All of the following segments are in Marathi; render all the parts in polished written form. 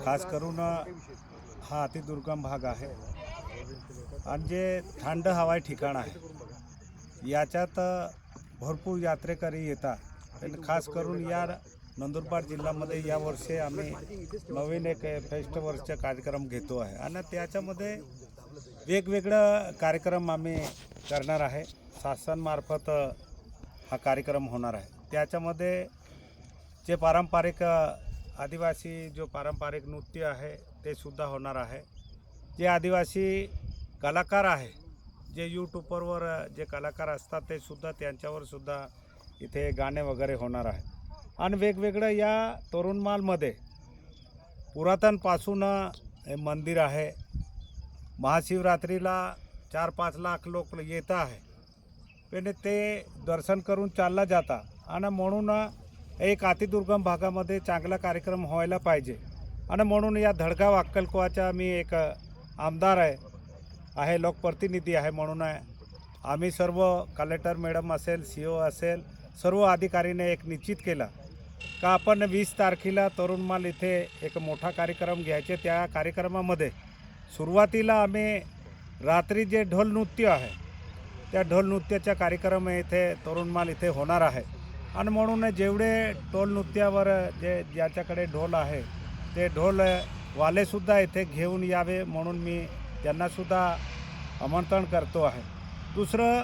खास करून हा अतिदुर्गम भाग आहे आणि जे थंड हवाई ठिकाण आहे याच्यात भरपूर यात्रेकरी येतात। पण खास करून या नंदुरबार जिल्ह्यामध्ये यावर्षी आम्ही नवीन एक फेस्टिवलचा कार्यक्रम घेतो आहे आणि त्याच्यामध्ये वेगवेगळा कार्यक्रम आम्ही करणार आहे। शासनामार्फत हा कार्यक्रम होणार आहे। त्याच्यामध्ये जे पारंपरिक आदिवासी जो पारंपरिक नृत्य आहे ते सुद्धा होणार आहे। जे आदिवासी कलाकार आहे जे यूट्यूबवर जे कलाकार असतात ते सुद्धा त्यांच्यावर सुद्धा इथे गाणे वगैरे होणार आहे। आणि वेगवेगळं या तोरणमालमध्ये पुरातनपासून मंदिर आहे। महाशिवरात्रीला 4-5 लाख लोक येत आहे पण ते दर्शन करून चालला जाता आणि म्हणून एक अतिदुर्गम भागामध्ये चांगला कार्यक्रम व्हायला पाहिजे आणि म्हणून या धडगाव अक्कलकोवाचा मी एक आमदार आहे लोकप्रतिनिधी आहे म्हणून आम्ही सर्व कलेक्टर मॅडम असेल CO असेल सर्व अधिकारीने एक निश्चित केला का आपण 20 तारखेला तोरणमाल इथे एक मोठा कार्यक्रम घ्यायचे। त्या कार्यक्रमामध्ये सुरुवातीला आम्ही रात्री जे ढोल नृत्य आहे त्या ढोल नृत्याचा कार्यक्रम इथे तोरणमाल इथे होणार आहे आणि म्हणून जेवढे ढोल नृत्यावर जे ज्याच्याकडे ढोल आहे ते ढोल वालेसुद्धा इथे घेऊन यावे म्हणून मी त्यांनासुद्धा आमंत्रण करतो आहे। दुसरं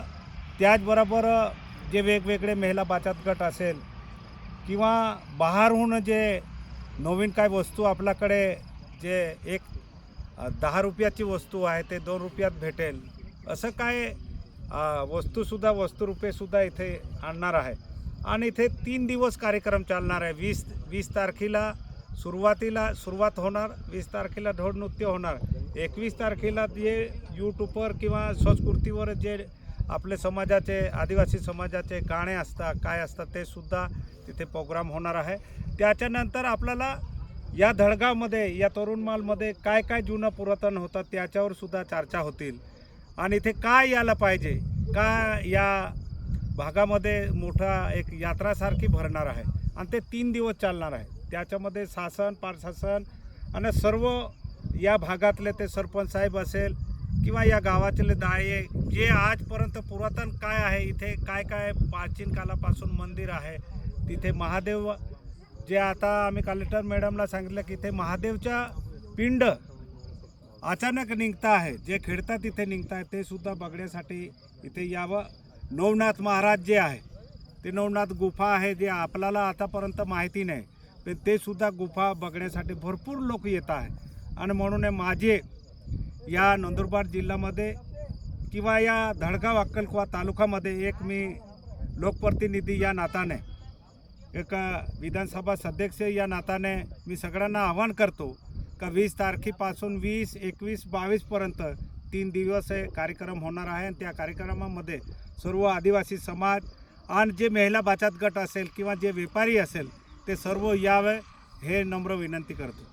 त्याचबरोबर जे वेगवेगळे महिला बचत गट असेल किंवा बाहेरून जे नवीन काय वस्तू आपल्याकडे जे एक 10 रुपयाची वस्तू आहे ते 2 रुपयात भेटेल असं काय वस्तुरूपेसुद्धा इथे आणणार आहे आणि इथे 3 दिवस कार्यक्रम चालणार आहे। 20 तारखेला सुरुवात होणार, 20 तारखेला ढोल नृत्य होणार, 21 तारखेला जे यूट्यूबवर किंवा संस्कृतीवर जे आपले समाजाचे आदिवासी समाजाचे गाणे असतात काय असतात ते सुद्धा तिथे प्रोग्राम होणार आहे। त्याच्यानंतर आपल्याला या धडगावमध्ये या तोरणमालमध्ये काय काय जुनं पुरातन होतं त्याच्यावर सुद्धा चर्चा होतील आणि इथे काय यायला पाहिजे का या भागामध्ये मोठा एक यात्रासारखी भरणार आहे आणि ते 3 दिवस चालणार आहे। त्याच्यामध्ये शासन प्रशासन आणि सर्व या भागातले ते सरपंच साहेब असेल किंवा या गावातले दाये जे आजपर्यंत पुरातन काय आहे इथे काय काय प्राचीन कालापासून मंदिर आहे तिथे महादेव जे आता आम्ही कलेक्टर मॅडमला सांगितलं की इथे महादेवच्या पिंड अचानक निघता आहे जे खेळतात तिथे निघत आहे ते सुद्धा बघण्यासाठी इथे यावं। नवनाथ महाराज जे आहे ते नवनाथ गुफा आहे जे आपल्याला आतापर्यंत माहिती नाही पण ते सुद्धा गुफा बघण्यासाठी भरपूर लोक येत आहे आणि म्हणून माझे या नंदुरबार जिल्ह्यामध्ये किंवा या धडगाव अक्कलकोवा तालुक्यामध्ये एक मी लोकप्रतिनिधी या नात्याने एक विधानसभा सदस्य या नात्याने मी सगळ्यांना आवाहन करतो का 20 तारखेपासून 20, 21, 22पर्यंत 3 दिवस कार्यक्रम होणार आहे आणि त्या कार्यक्रमामध्ये सर्व आदिवासी समाज आणि जे महिला बचत गट असेल किंवा जे व्यापारी असेल ते सर्व यावे हे नम्र विनंती करतो।